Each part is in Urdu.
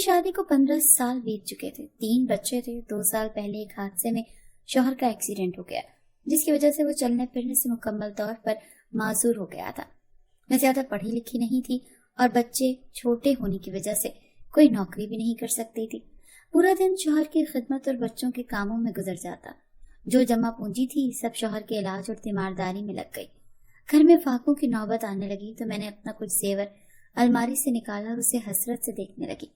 شادی کو 15 سال بیت چکے تھے، 3 بچے تھے۔ 2 سال پہلے ایک حادثے میں شوہر کا ایکسیڈنٹ ہو گیا، جس کی وجہ سے وہ چلنے پھرنے سے مکمل طور پر معذور ہو گیا تھا۔ میں زیادہ پڑھی لکھی نہیں تھی اور بچے چھوٹے ہونے کی وجہ سے کوئی نوکری بھی نہیں کر سکتی تھی۔ پورا دن شوہر کی خدمت اور بچوں کے کاموں میں گزر جاتا۔ جو جمع پونجی تھی سب شوہر کے علاج اور تیمارداری میں لگ گئی۔ گھر میں فاقوں کی نوبت آنے لگی تو میں نے اپنا کچھ زیور الماری سے نکالا اور اسے حسرت سے دیکھنے لگی۔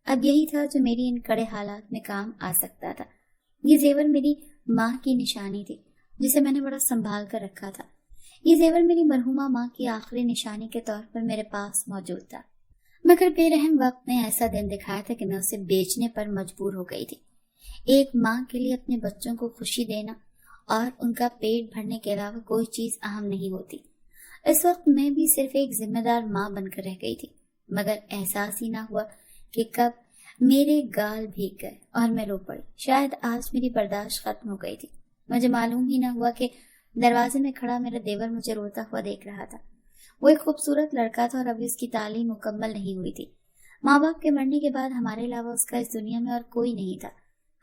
اب یہی تھا جو میری ان کڑے حالات میں کام آ سکتا تھا۔ یہ زیور میری ماں کی نشانی تھی، جسے میں نے بڑا سنبھال کر رکھا تھا۔ یہ زیور میری مرحومہ ماں کی آخری نشانی کے طور پر میرے پاس موجود تھا، مگر بے رحم وقت نے ایسا دن دکھایا تھا کہ میں اسے بیچنے پر مجبور ہو گئی تھی۔ ایک ماں کے لیے اپنے بچوں کو خوشی دینا اور ان کا پیٹ بھرنے کے علاوہ کوئی چیز اہم نہیں ہوتی۔ اس وقت میں بھی صرف ایک ذمہ دار ماں بن کر رہ گئی تھی، مگر احساس ہی نہ ہوا کہ کب میرے گال بھیگ گئے اور میں رو پڑی۔ شاید آج میری برداشت ختم ہو گئی تھی۔ مجھے معلوم ہی نہ ہوا کہ دروازے میں کھڑا میرا دیور مجھے روتا ہوا دیکھ رہا تھا۔ وہ ایک خوبصورت لڑکا تھا اور ابھی اس کی تعلیم مکمل نہیں ہوئی تھی۔ ماں باپ کے مرنے کے بعد ہمارے علاوہ اس کا اس دنیا میں اور کوئی نہیں تھا۔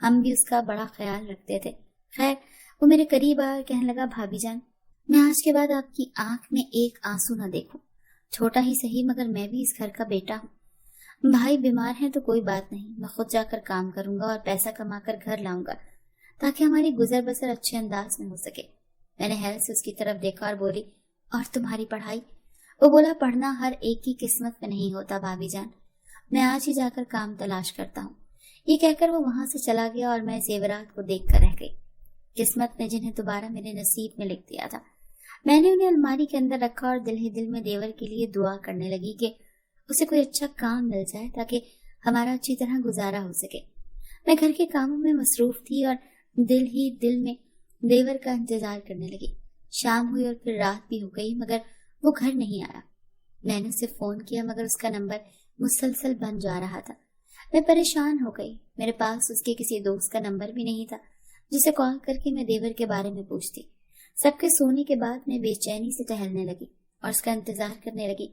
ہم بھی اس کا بڑا خیال رکھتے تھے۔ خیر، وہ میرے قریب آیا اور کہنے لگا، بھابھی جان، میں آج کے بعد آپ کی آنکھ میں ایک آنسو نہ دیکھوں۔ چھوٹا ہی صحیح، مگر میں بھی اس گھر کا بیٹا ہوں۔ بھائی بیمار ہیں تو کوئی بات نہیں، میں خود جا کر کام کروں گا اور پیسہ کما کر گھر لاؤں گا تاکہ ہماری گزر بسر اچھے انداز میں ہو سکے۔ میں نے حیرت سے اس کی طرف دیکھا اور بولی، اور تمہاری پڑھائی؟ وہ بولا، پڑھنا ہر ایک کی قسمت میں نہیں ہوتا بھابھی جان، میں آج ہی جا کر کام تلاش کرتا ہوں۔ یہ کہہ کر وہ وہاں سے چلا گیا اور میں زیورات کو دیکھ کر رہ گئی۔ قسمت نے جنہیں دوبارہ میرے نصیب میں لکھ دیا تھا۔ میں نے انہیں الماری کے اندر رکھا اور دل ہی دل میں دیور کے لیے دعا کرنے لگی کہ اسے کوئی اچھا کام مل جائے تاکہ ہمارا اچھی طرح گزارا ہو سکے۔ میں گھر کے کاموں میں مصروف تھی اور دل ہی دل میں دیور کا انتظار کرنے لگی۔ شام ہوئی اور پھر رات بھی ہو گئی، مگر وہ گھر نہیں آیا۔ میں نے اسے فون کیا مگر اس کا نمبر مسلسل بند جا رہا تھا۔ میں پریشان ہو گئی۔ میرے پاس اس کے کسی دوست کا نمبر بھی نہیں تھا جسے کال کر کے میں دیور کے بارے میں پوچھتی۔ سب کے سونے کے بعد میں بے چینی سے ٹہلنے لگی اور اس کا انتظار کرنے لگی۔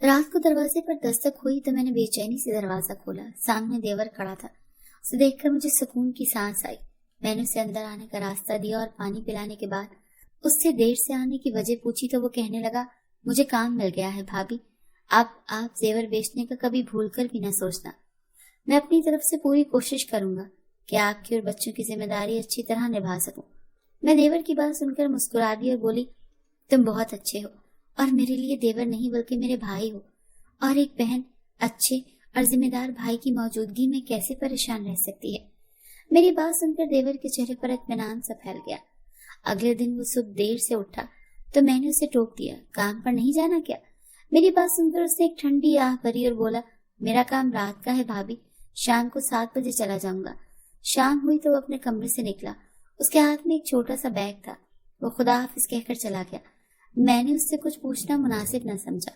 رات کو دروازے پر دستک ہوئی تو میں نے بے چینی سے دروازہ کھولا۔ سامنے دیور کھڑا تھا۔ اسے دیکھ کر مجھے سکون کی سانس آئی۔ میں نے اسے اندر آنے کا راستہ دیا اور پانی پلانے کے بعد اس سے دیر سے آنے کی وجہ پوچھی تو وہ کہنے لگا، مجھے کام مل گیا ہے بھابھی، اب آپ زیور بیچنے کا کبھی بھول کر بھی نہ سوچنا۔ میں اپنی طرف سے پوری کوشش کروں گا کہ آپ کی اور بچوں کی ذمہ داری اچھی طرح نبھا سکوں۔ میں دیور کی بات سن کر مسکرا دی اور بولی، تم بہت اچھے ہو اور میرے لیے دیور نہیں بلکہ میرے بھائی ہو، اور ایک بہن اچھے اور ذمہ دار بھائی کی موجودگی میں کیسے پریشان رہ سکتی ہے۔ میری بات سن کر دیور کے چہرے پر اطمینان سا پھیل گیا۔ اگلے دن وہ صبح دیر سے اٹھا تو میں نے اسے ٹوک دیا، کام پر نہیں جانا کیا؟ میری بات سن کر اس نے ایک ٹھنڈی آہ بھری اور بولا، میرا کام رات کا ہے بھابھی، شام کو 7 بجے چلا جاؤں گا۔ شام ہوئی تو وہ اپنے کمرے سے نکلا۔ اس کے ہاتھ میں ایک چھوٹا سا بیگ تھا۔ وہ خدا حافظ کہہ کر چلا گیا۔ میں نے اس سے کچھ پوچھنا مناسب نہ سمجھا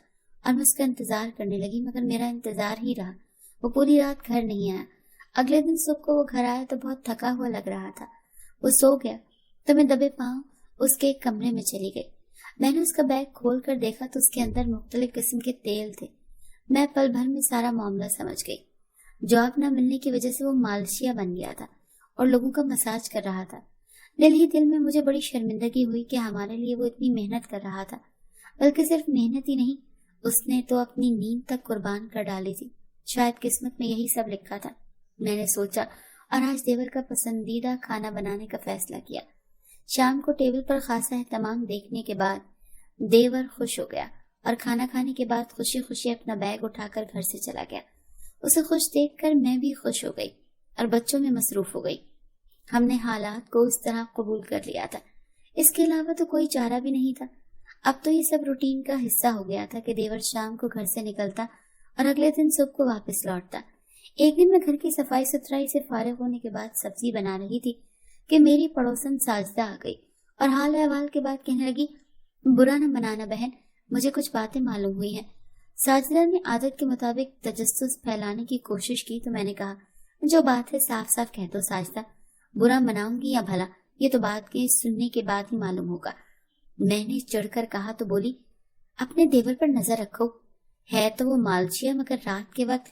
اور میں اس کا انتظار کرنے لگی، مگر میرا انتظار ہی رہا۔ وہ پوری رات گھر نہیں آیا۔ اگلے دن صبح کو وہ گھر آیا تو بہت تھکا ہوا لگ رہا تھا۔ وہ سو گیا تو میں دبے پاؤں اس کے ایک کمرے میں چلی گئی۔ میں نے اس کا بیگ کھول کر دیکھا تو اس کے اندر مختلف قسم کے تیل تھے۔ میں پل بھر میں سارا معاملہ سمجھ گئی۔ جاب نہ ملنے کی وجہ سے وہ مالشیا بن گیا تھا اور لوگوں کا مساج کر رہا تھا۔ دل ہی دل میں مجھے بڑی شرمندگی ہوئی کہ ہمارے لیے وہ اتنی محنت کر رہا تھا، بلکہ صرف محنت ہی نہیں، اس نے تو اپنی نیند تک قربان کر ڈالی تھی۔ شاید قسمت میں یہی سب لکھا تھا، میں نے سوچا اور آج دیور کا پسندیدہ کھانا بنانے کا فیصلہ کیا۔ شام کو ٹیبل پر خاصا اہتمام دیکھنے کے بعد دیور خوش ہو گیا اور کھانا کھانے کے بعد خوشی خوشی اپنا بیگ اٹھا کر گھر سے چلا گیا۔ اسے خوش دیکھ کر میں بھی خوش ہو گئی اور بچوں میں مصروف ہو گئی۔ ہم نے حالات کو اس طرح قبول کر لیا تھا، اس کے علاوہ تو کوئی چارہ بھی نہیں تھا۔ اب تو یہ سب روٹین کا حصہ ہو گیا تھا کہ دیور شام کو گھر سے نکلتا اور اگلے دن صبح کو واپس لوٹتا۔ ایک دن میں گھر کی صفائی ستھرائی سے فارغ ہونے کے بعد سبزی بنا رہی تھی کہ میری پڑوسن ساجدہ آ گئی اور حال احوال کے بعد کہنے لگی، برا نہ منانا بہن، مجھے کچھ باتیں معلوم ہوئی ہیں۔ ساجدہ نے عادت کے مطابق تجسس پھیلانے کی کوشش کی تو میں نے کہا، جو بات ہے صاف صاف کہہ دو ساجدہ، برا مناؤں گی یا بھلا یہ تو بات کے سننے کے بعد ہی معلوم ہوگا۔ میں نے چڑھ کر کہا تو بولی، اپنے دیور پر نظر رکھو، ہے تو وہ مالشیا مگر رات کے وقت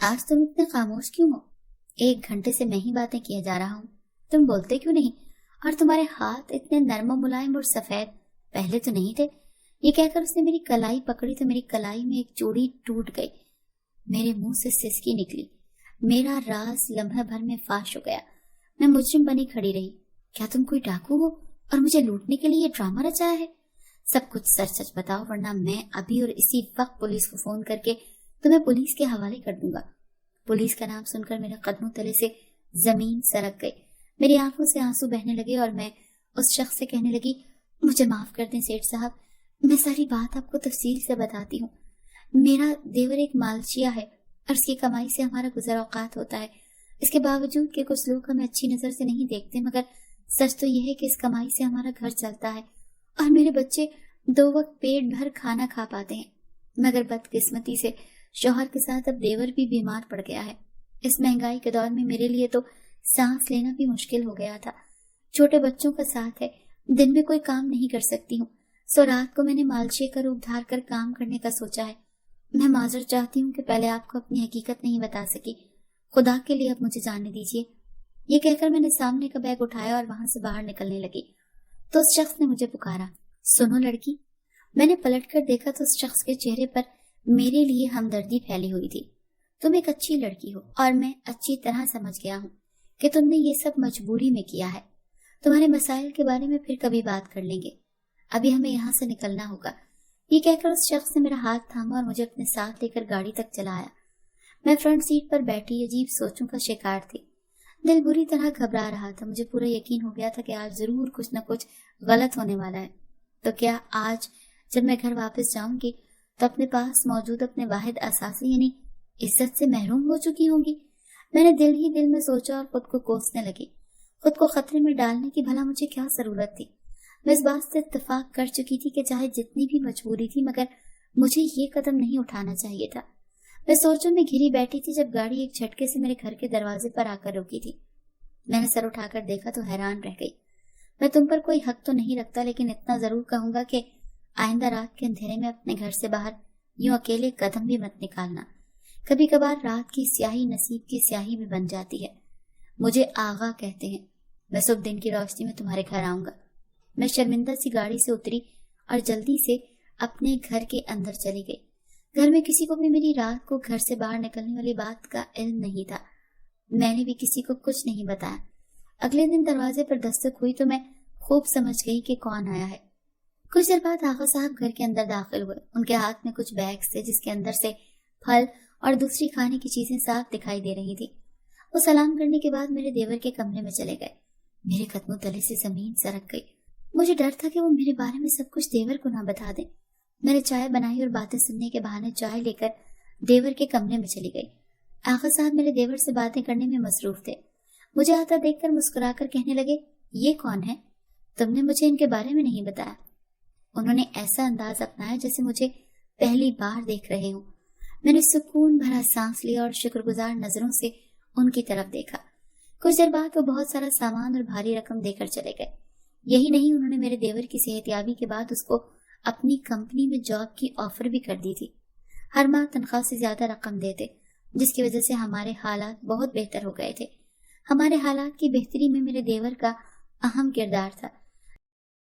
آج تم اتنے خاموش کیوں ہو؟ 1 گھنٹے سے میں ہی باتیں کیے جا رہا ہوں، تم بولتے کیوں نہیں؟ اور تمہارے ہاتھ اتنے نرم و ملائم اور سفید پہلے تو نہیں تھے۔ یہ کہہ کر اس نے میری کلائی پکڑی تو میری کلائی میں ایک چوڑی ٹوٹ گئی، میرے منہ سے سسکی نکلی، میرا راز لمحہ بھر میں فاش ہو گیا۔ میں مجرم بنی کھڑی رہی۔ کیا تم کوئی ڈاکو ہو اور مجھے لوٹنے کے لیے یہ ڈرامہ رچایا ہے؟ سب کچھ سچ سچ بتاؤ، ورنہ میں ابھی اور اسی وقت پولیس کو فون کر کے تمہیں پولیس کے حوالے کر دوں گا۔ پولیس کا نام سن کر میرے قدموں تلے سے زمین سرک گئی، میری آنکھوں سے آنسو بہنے لگے اور میں اس شخص سے کہنے لگی، مجھے معاف کر دیں سیٹھ صاحب، میں ساری بات آپ کو تفصیل سے بتاتی ہوں۔ میرا دیور ایک مالچیا ہے اور اس کی کمائی سے ہمارا گزر اوقات ہوتا ہے۔ اس کے باوجود کہ کچھ لوگ ہمیں اچھی نظر سے نہیں دیکھتے، مگر سچ تو یہ ہے کہ اس کمائی سے ہمارا گھر چلتا ہے اور میرے بچے 2 وقت پیٹ بھر کھانا کھا پاتے ہیں۔ مگر بدقسمتی سے شوہر کے ساتھ اب دیور بھی بیمار پڑ گیا ہے۔ اس مہنگائی کے دور میں میرے لیے تو سانس لینا بھی مشکل ہو گیا تھا۔ چھوٹے بچوں کا ساتھ ہے، دن میں کوئی کام نہیں کر سکتی ہوں، سو رات کو میں نے مالشے کا روپ دھار کر کام کرنے کا سوچا ہے۔ میں معذرت چاہتی ہوں کہ پہلے آپ کو اپنی حقیقت نہیں بتا سکی، خدا کے لیے اب مجھے جانے دیجیے۔ یہ کہہ کر میں نے سامنے کا بیگ اٹھایا اور وہاں سے باہر نکلنے لگی تو اس شخص نے مجھے پکارا، سنو لڑکی۔ میں نے پلٹ کر دیکھا تو اس شخص کے چہرے پر میرے لیے ہمدردی پھیلی ہوئی تھی۔ تم ایک اچھی لڑکی ہو اور میں اچھی طرح سمجھ گیا ہوں کہ تم نے یہ سب مجبوری میں کیا ہے۔ تمہارے مسائل کے بارے میں پھر کبھی بات کر لیں گے، ابھی ہمیں یہاں سے نکلنا ہوگا۔ یہ کہہ کر اس شخص نے میرا ہاتھ تھاما اور مجھے اپنے ساتھ لے کر گاڑی تک چلایا۔ میں فرنٹ سیٹ پر بیٹھی عجیب سوچوں کا شکار تھی۔ دل بری طرح گھبرا رہا تھا، مجھے پورا یقین ہو گیا تھا کہ آج ضرور کچھ نہ کچھ غلط ہونے والا ہے۔ تو کیا آج جب میں گھر واپس جاؤں گی تو اپنے پاس موجود اپنے واحد اثاثے یعنی عزت سے محروم ہو چکی ہوں گی؟ میں نے دل ہی دل میں سوچا اور خود کو کوسنے لگی۔ خود کو خطرے میں ڈالنے کی بھلا مجھے کیا ضرورت تھی؟ میں اس بات سے اتفاق کر چکی تھی کہ چاہے جتنی بھی مجبوری تھی مگر مجھے یہ قدم نہیں اٹھانا چاہیے تھا۔ میں سوچوں میں گھری بیٹھی تھی جب گاڑی ایک جھٹکے سے میرے گھر کے دروازے پر آ کر رکی تھی۔ میں نے سر اٹھا کر دیکھا تو حیران رہ گئی۔ میں تم پر کوئی حق تو نہیں رکھتا، لیکن اتنا ضرور کہوں گا کہ آئندہ رات کے اندھیرے میں اپنے گھر سے باہر یوں اکیلے قدم بھی مت نکالنا۔ کبھی کبھار رات کی سیاہی نصیب کی سیاہی بھی بن جاتی ہے۔ مجھے آغا کہتے ہیں۔ میں صبح دن کی روشنی میں تمہارے گھر آؤں گا۔ میں شرمندہ سی گاڑی سے اتری اور جلدی سے اپنے گھر کے اندر چلی گئی۔ گھر میں کسی کو بھی میری رات کو گھر سے باہر نکلنے والی بات کا علم نہیں تھا۔ میں نے بھی کسی کو کچھ نہیں بتایا۔ اگلے دن دروازے پر دستک ہوئی تو میں خوب سمجھ گئی کہ کون آیا ہے۔ کچھ دیر بعد آغا صاحب گھر کے اندر داخل ہوئے۔ ان کے ہاتھ میں کچھ بیگز تھے جس کے اندر سے پھل اور دوسری کھانے کی چیزیں صاف دکھائی دے رہی تھی۔ وہ سلام کرنے کے بعد میرے دیور کے کمرے میں چلے گئے۔ میرے قدموں تلے سے زمین سرک گئی۔ مجھے ڈر تھا کہ وہ میرے بارے میں سب کچھ دیور کو نہ بتا دیں۔ میں نے چائے بنائی اور باتیں سننے کے بہانے چائے لے کر دیور کے کمرے میں چلی گئی۔ آغا صاحب میرے دیور سے باتیں کرنے میں مصروف تھے۔ مجھے آتا دیکھ کر مسکرا کر کہنے لگے، یہ کون ہے؟ تم نے مجھے ان کے بارے میں نہیں بتایا۔ انہوں نے ایسا انداز اپنایا جیسے مجھے پہلی بار دیکھ رہے ہوں۔ میں نے سکون بھرا سانس لیا اور شکر گزار نظروں سے ان کی طرف دیکھا۔ کچھ دیر بعد وہ بہت سارا سامان اور بھاری رقم دے کر چلے گئے۔ یہی نہیں، انہوں نے میرے دیور کی صحت یابی کے بعد اس کو اپنی کمپنی میں جاب کی آفر بھی کر دی تھی۔ ہر ماہ تنخواہ سے زیادہ رقم دیتے، جس کی وجہ سے ہمارے حالات بہت بہتر ہو گئے تھے۔ ہمارے حالات کی بہتری میں میرے دیور کا اہم کردار تھا۔